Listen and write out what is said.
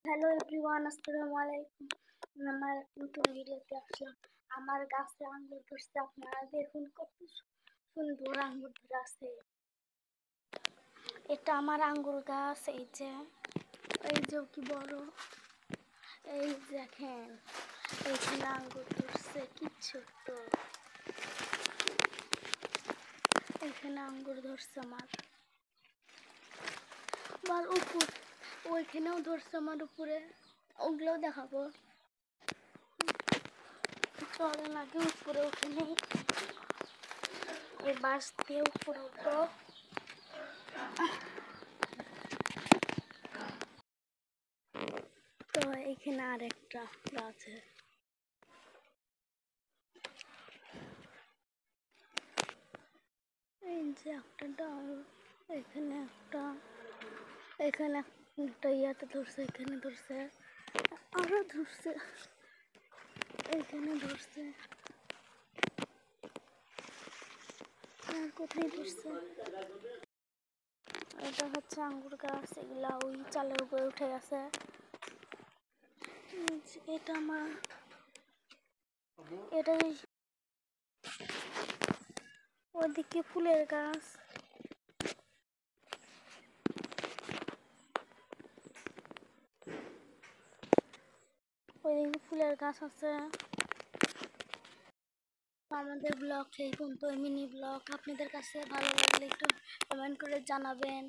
Hello everyone, আসসালামু আলাইকুম। আমার নতুন ভিডিওতে আসলাম। আমার গাছে আঙ্গুর ধরছে, আপনারা দেখুন কত সুন্দর আঙ্গুর ধরে আছে। এটা আমার আঙ্গুর গাছ। এই যে কি বড়, এই দেখেন এইখানে আঙ্গুর ধরছে, কি ছোট্ট। এখানে আঙ্গুর ধরছে আমার উপর, ওইখানেও ধরছে আমার উপরে, ওগুলোও দেখাবো। চলেন আগে উপরে উঠে নেই, এই বাস দিয়ে উপরে উঠবো। তো এখানে আরেকটা গাছ, এই যে একটা ডাল, এখানে একটা ইয়াতে ধরছে, এখানে ধরছে, আরো ধরছে, এখানে ধরছে, আর কোথায় ধরছে। এটা হচ্ছে আঙ্গুর গাছ, এগুলা ওই চালের উপরে উঠে গেছে। এটা আমার, এটা ওইদিকে ফুলের গাছ, ওইদিকে ফুলের গাছ আছে। আমাদের ব্লগ এই পর্যন্ত, মিনি ব্লগ। আপনাদের কাছে ভালো লাগলে একটু কমেন্ট করে জানাবেন।